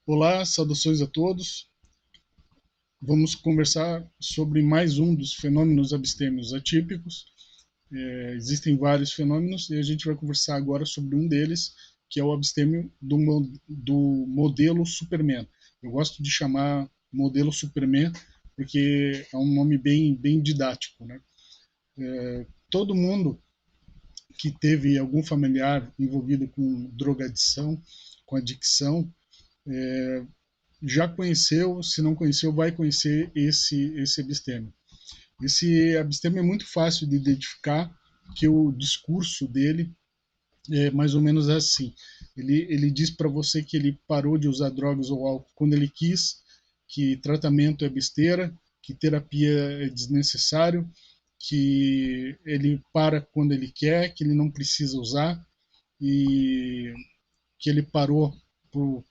Olá, saudações a todos. Vamos conversar sobre mais um dos fenômenos abstêmios atípicos. Existem vários fenômenos e a gente vai conversar agora sobre um deles, que é o abstêmio do modelo Superman. Eu gosto de chamar modelo Superman porque é um nome bem didático, né? Todo mundo que teve algum familiar envolvido com drogadição, com adicção, já conheceu, se não conheceu, vai conhecer esse abstêmio. Esse abstêmio é muito fácil de identificar, que o discurso dele é mais ou menos assim. Ele diz para você que ele parou de usar drogas ou álcool quando ele quis, que tratamento é besteira, que terapia é desnecessário, que ele para quando ele quer, que ele não precisa usar e que ele parou por,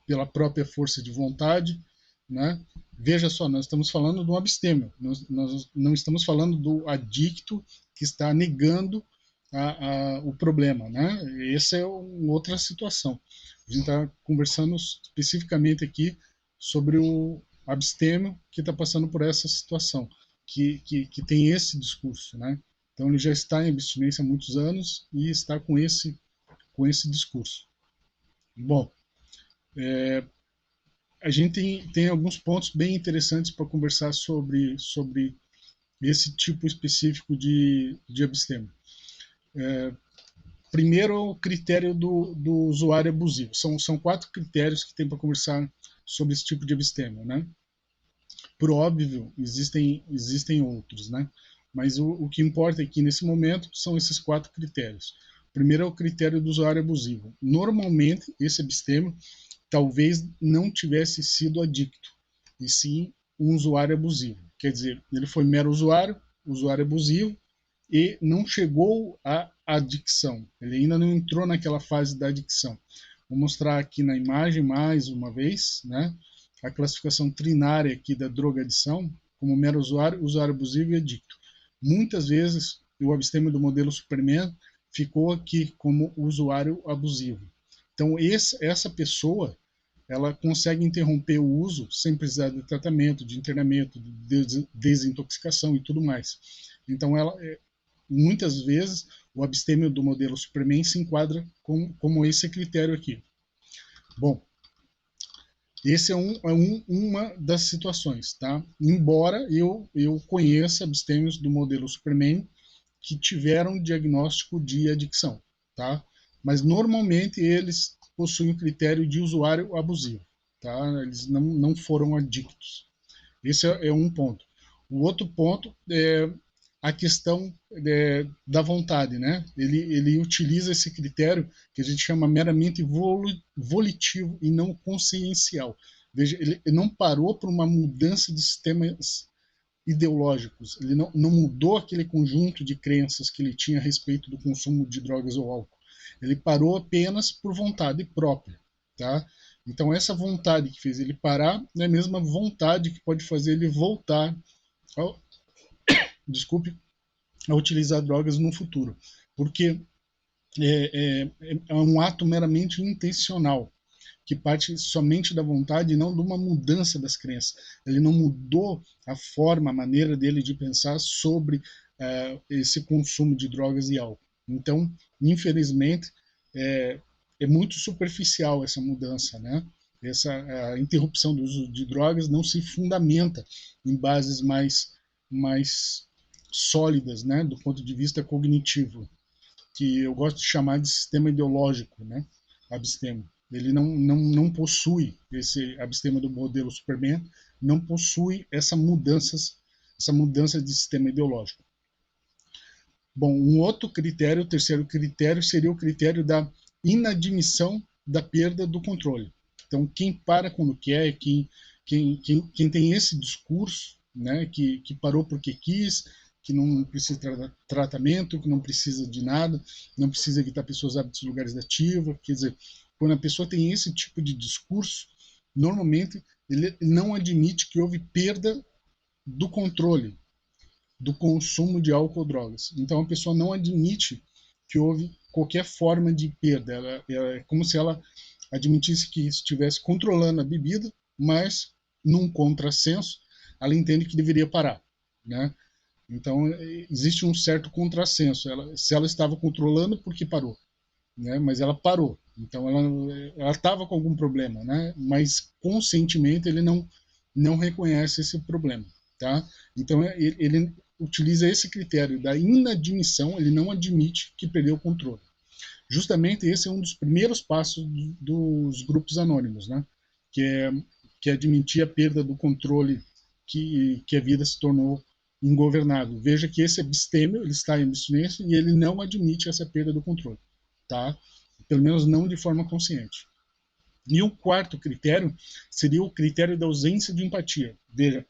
pela própria força de vontade, né? Veja só, nós estamos falando do abstêmio, nós não estamos falando do adicto que está negando o problema, né? Essa é outra situação. A gente está conversando especificamente aqui sobre o abstêmio que está passando por essa situação, que tem esse discurso, né? Então ele já está em abstinência há muitos anos e está com esse discurso. Bom, a gente tem alguns pontos bem interessantes para conversar sobre esse tipo específico de abstêmio. Primeiro, o critério do usuário abusivo. São quatro critérios que tem para conversar sobre esse tipo de abstêmio, né? Por óbvio, existem outros, né? Mas o que importa aqui nesse momento são esses quatro critérios. Primeiro é o critério do usuário abusivo. Normalmente, esse abstêmio talvez não tivesse sido adicto, e sim um usuário abusivo. Quer dizer, ele foi mero usuário abusivo, e não chegou à adicção. Ele ainda não entrou naquela fase da adicção. Vou mostrar aqui na imagem mais uma vez, né? A classificação trinária aqui da drogadição, como mero usuário abusivo e adicto. Muitas vezes o abstêmio do modelo Superman ficou aqui como usuário abusivo. Então essa pessoa ela consegue interromper o uso sem precisar de tratamento, de internamento, de desintoxicação e tudo mais. Então ela muitas vezes o abstêmio do modelo Superman se enquadra como esse critério aqui. Bom, esse uma das situações, tá? Embora eu conheça abstêmios do modelo Superman que tiveram diagnóstico de adicção, tá? Mas normalmente eles possuem o critério de usuário abusivo, tá? Eles não foram adictos. Esse é um ponto. O outro ponto é a questão da vontade, né? Ele utiliza esse critério que a gente chama meramente volitivo e não consciencial. Veja, ele não parou por uma mudança de sistemas ideológicos, ele não mudou aquele conjunto de crenças que ele tinha a respeito do consumo de drogas ou álcool. Ele parou apenas por vontade própria, tá? Então essa vontade que fez ele parar é a mesma vontade que pode fazer ele voltar ao, desculpe, a utilizar drogas no futuro, porque é um ato meramente intencional, que parte somente da vontade e não de uma mudança das crenças. Ele não mudou a forma, a maneira dele de pensar sobre esse consumo de drogas e álcool. Então, infelizmente, é, é muito superficial essa mudança, né? Essa a interrupção do uso de drogas não se fundamenta em bases mais sólidas, né, do ponto de vista cognitivo, que eu gosto de chamar de sistema ideológico, né, abstêmio. Ele não possui esse abstêmio do modelo Superman, não possui essa mudança de sistema ideológico. Bom, um outro critério, o terceiro critério, seria o critério da inadmissão da perda do controle. Então, quem para quando quer, quem tem esse discurso, né, que parou porque quis, que não precisa de tratamento, que não precisa de nada, não precisa evitar pessoas hábitos de lugares ativos, quer dizer, quando a pessoa tem esse tipo de discurso, normalmente ele não admite que houve perda do controle, do consumo de álcool ou drogas. Então a pessoa não admite que houve qualquer forma de perda. É como se ela admitisse que estivesse controlando a bebida, mas num contrassenso, ela entende que deveria parar, né? Então, existe um certo contrassenso. Se ela estava controlando, por que parou? Né? Mas ela parou. Então, ela estava com algum problema, né? Mas conscientemente ele não reconhece esse problema, tá? Então, ele utiliza esse critério da inadmissão, ele não admite que perdeu o controle. Justamente esse é um dos primeiros passos dos grupos anônimos, né? Que é, que é admitir a perda do controle que a vida se tornou ingovernável. Veja que esse abstêmio, ele está em abstinência e ele não admite essa perda do controle, tá? Pelo menos não de forma consciente. E o quarto critério seria o critério da ausência de empatia. Veja,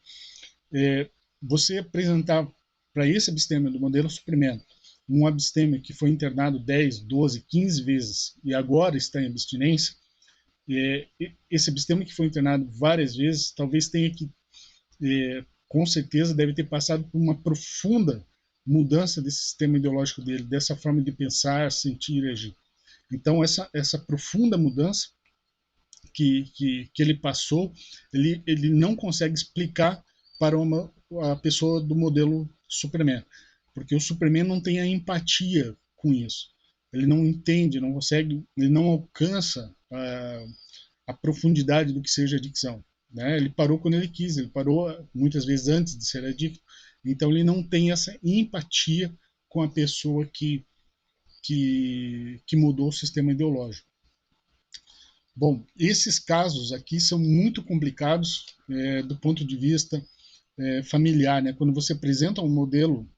você apresentar para esse abstêmio do modelo suprimento um abstêmio que foi internado 10, 12, 15 vezes e agora está em abstinência, esse abstêmio que foi internado várias vezes, talvez tenha que, com certeza, deve ter passado por uma profunda mudança desse sistema ideológico dele, dessa forma de pensar, sentir e agir. Então, essa profunda mudança que ele passou, ele não consegue explicar para a pessoa do modelo Superman, porque o Superman não tem a empatia com isso. Ele não entende, não consegue, ele não alcança a profundidade do que seja adicção. Né? Ele parou quando ele quis, ele parou muitas vezes antes de ser adicto. Então ele não tem essa empatia com a pessoa que mudou o sistema ideológico. Bom, esses casos aqui são muito complicados do ponto de vista familiar, né? Quando você apresenta um modelo,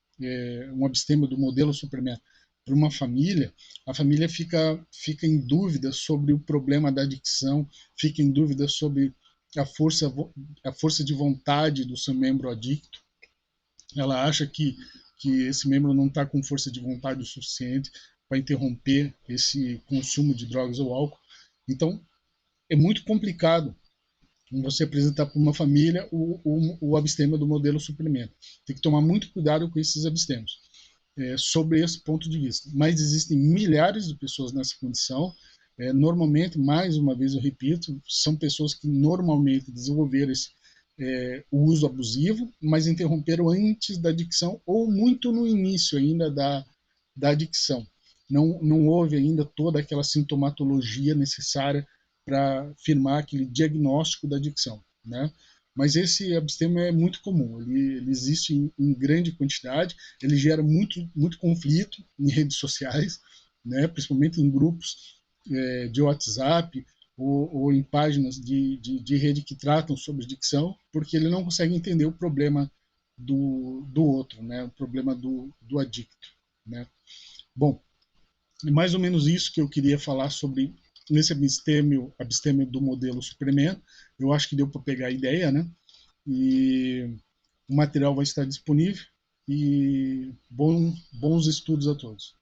um abstêmio do modelo Superman para uma família, a família fica em dúvida sobre o problema da adicção, fica em dúvida sobre a força de vontade do seu membro adicto. Ela acha que esse membro não está com força de vontade o suficiente para interromper esse consumo de drogas ou álcool. Então, é muito complicado você apresentar para uma família o abstêmio do modelo suprimento. Tem que tomar muito cuidado com esses abstêmios, sobre esse ponto de vista. Mas existem milhares de pessoas nessa condição. Normalmente, mais uma vez eu repito, são pessoas que normalmente desenvolveram o uso abusivo, mas interromperam antes da adicção ou muito no início ainda da adicção. Não houve ainda toda aquela sintomatologia necessária para firmar aquele diagnóstico da adicção, né? Mas esse abstêmio é muito comum, ele existe em grande quantidade, ele gera muito conflito em redes sociais, né? Principalmente em grupos de WhatsApp ou em páginas de rede que tratam sobre adicção, porque ele não consegue entender o problema do outro, né? O problema do adicto, né? Bom, é mais ou menos isso que eu queria falar sobre nesse abstêmio do modelo Superman. Eu acho que deu para pegar a ideia, né? E o material vai estar disponível e bons estudos a todos.